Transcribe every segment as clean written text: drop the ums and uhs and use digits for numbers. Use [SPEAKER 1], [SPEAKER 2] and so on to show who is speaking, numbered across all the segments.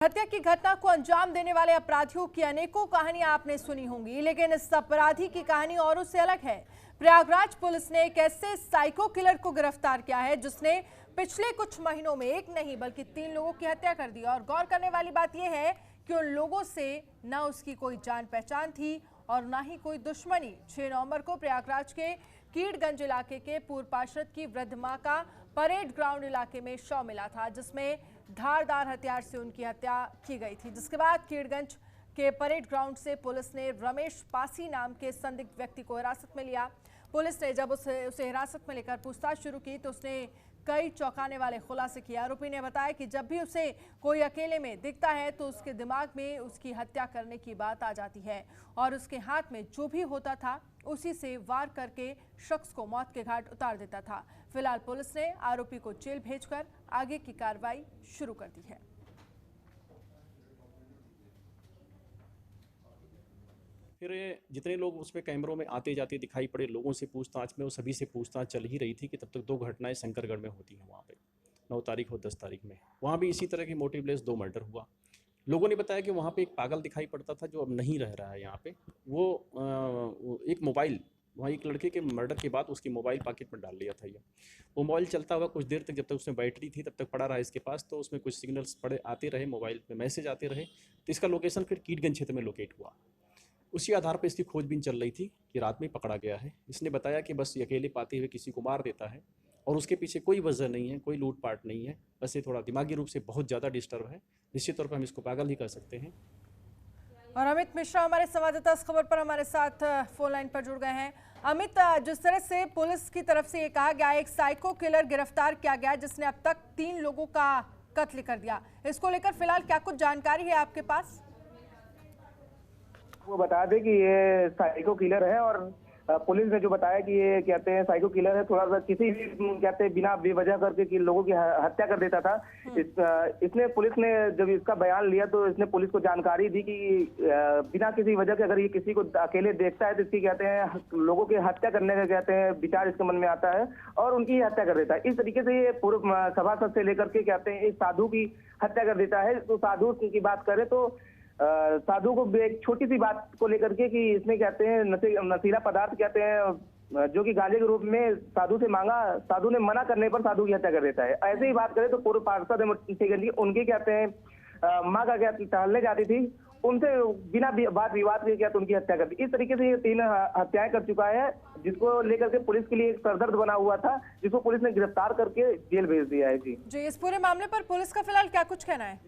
[SPEAKER 1] हत्या की घटना को अंजाम देने वाले अपराधियों की अनेकों कहानियां आपने सुनी होंगी, लेकिन इस अपराधी की कहानी औरों से अलग है। प्रयागराज पुलिस ने एक ऐसे साइको किलर को गिरफ्तार किया है जिसने पिछले कुछ महीनों में एक नहीं बल्कि 3 लोगों की हत्या कर दी। और गौर करने वाली बात यह है कि उन लोगों से न उसकी कोई जान पहचान थी और न ही कोई दुश्मनी। 6 नवंबर को प्रयागराज के कीड़गंज इलाके के पूर्व पार्षद की वृद्ध मां का परेड ग्राउंड इलाके में शव मिला था, जिसमें धारदार हथियार से उनकी हत्या की गई थी। जिसके बाद कीड़गंज के परेड ग्राउंड से पुलिस ने रमेश पासी नाम के संदिग्ध व्यक्ति को हिरासत में लिया। पुलिस ने जब उसे हिरासत में लेकर पूछताछ शुरू की तो उसने कई चौंकाने वाले खुलासे किए। आरोपी ने बताया कि जब भी उसे कोई अकेले में दिखता है तो उसके दिमाग में उसकी हत्या करने की बात आ जाती है और उसके हाथ में जो भी होता था उसी से वार करके शख्स को मौत के घाट उतार देता था। फिलहाल पुलिस ने आरोपी को जेल भेजकर आगे की कार्रवाई शुरू कर दी है।
[SPEAKER 2] फिर जितने लोग उसमें कैमरों में आते जाते दिखाई पड़े लोगों से पूछताछ में वो सभी से पूछताछ चल ही रही थी कि तब तक 2 घटनाएं शंकरगढ़ में होती हैं। वहाँ पे 9 तारीख और 10 तारीख में वहाँ भी इसी तरह की मोटिवलेस 2 मर्डर हुआ। लोगों ने बताया कि वहाँ पे एक पागल दिखाई पड़ता था जो अब नहीं रह रहा है यहाँ पे। वो एक मोबाइल वहाँ एक लड़के के मर्डर के बाद उसकी मोबाइल पॉकेट में डाल लिया था। ये वो मोबाइल चलता हुआ कुछ देर तक, जब तक उसमें बैटरी थी तब तक पड़ा रहा इसके पास, तो उसमें कुछ सिग्नल्स पड़े आते रहे, मोबाइल पे मैसेज आते रहे। तो इसका लोकेशन फिर कीड़गंज क्षेत्र में लोकेट हुआ। उसी आधार पर इसकी खोजबीन चल रही थी कि रात में पकड़ा गया है। इसने बताया कि बस अकेले पाते हुए किसी को मार देता है और उसके पीछे कोई वजह नहीं है, कोई लूटपाट नहीं है, बस ये थोड़ा दिमागी रूप से बहुत ज़्यादा डिस्टर्ब है। निश्चित तौर पर हम इसको पागल ही कर सकते हैं।
[SPEAKER 1] और अमित मिश्रा हमारे संवाददाता इस खबर पर हमारे साथ फोन लाइन पर जुड़ गए हैं। अमित, जिस तरह से पुलिस की तरफ से ये कहा गया एक साइको किलर गिरफ्तार किया गया जिसने अब तक 3 लोगों का कत्ल कर दिया, इसको लेकर फिलहाल क्या कुछ जानकारी है आपके पास?
[SPEAKER 3] वो बता दें कि ये साइको किलर है और पुलिस ने जो बताया कि ये कहते हैं साइको किलर है, थोड़ा सा किसी भी कहते हैं बिना बेवजह करके कि लोगों की हत्या कर देता था। इसने पुलिस ने जब इसका बयान लिया तो इसने पुलिस को जानकारी दी कि बिना किसी वजह के अगर ये किसी को अकेले देखता है तो इसकी कहते हैं लोगों की हत्या करने का कहते हैं विचार इसके मन में आता है और उनकी हत्या कर देता है। इस तरीके से ये पूर्व सभासद से लेकर के कहते हैं एक साधु की हत्या कर देता है। तो साधु की बात करें तो साधु को एक छोटी सी बात को लेकर के कि इसने कहते हैं नशीला पदार्थ कहते हैं जो कि गांजे के रूप में साधु से मांगा, साधु ने मना करने पर साधु की हत्या कर देता है। ऐसे ही बात करें तो पूर्व पार्षद उनके कहते हैं माँ का क्या टहलने जाती थी, उनसे बिना बात विवाद के क्या उनकी हत्या कर दी। इस तरीके से ये 3 हत्याएं कर चुका है, जिसको लेकर के पुलिस के लिए एक सरदर्द बना हुआ था, जिसको पुलिस ने गिरफ्तार करके जेल भेज दिया है। जी,
[SPEAKER 1] इस पूरे मामले पर पुलिस का फिलहाल क्या कुछ कहना है?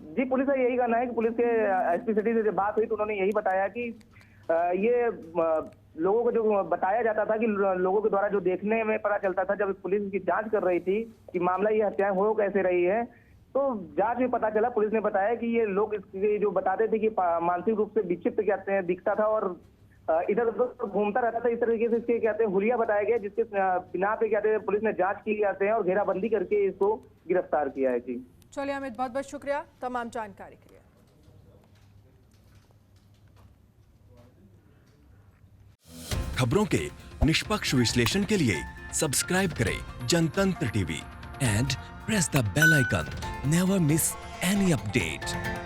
[SPEAKER 3] जी, पुलिस का यही कहना है कि पुलिस के एसपी सिटी से जब बात हुई तो उन्होंने यही बताया कि ये लोगों को जो बताया जाता था कि लोगों के द्वारा जो देखने में पता चलता था, जब पुलिस की जांच कर रही थी कि मामला ये हत्याएं हो कैसे रही है, तो जांच में पता चला, पुलिस ने बताया कि ये लोग इसके जो बताते थे कि मानसिक रूप से विक्षिप्त कहते हैं दिखता था और इधर उधर घूमता रहता था। इस तरीके से इसके कहते हैं हुलिया बताया गया, जिसके बिना पे कहते हैं पुलिस ने जाँच की जाते हैं और घेराबंदी करके इसको गिरफ्तार किया है। जी
[SPEAKER 1] चलिए अमित, बहुत बहुत शुक्रिया तमाम जानकारी के लिए।
[SPEAKER 4] खबरों के निष्पक्ष विश्लेषण के लिए सब्सक्राइब करें Janatantra TV and press the bell icon. Never miss any update.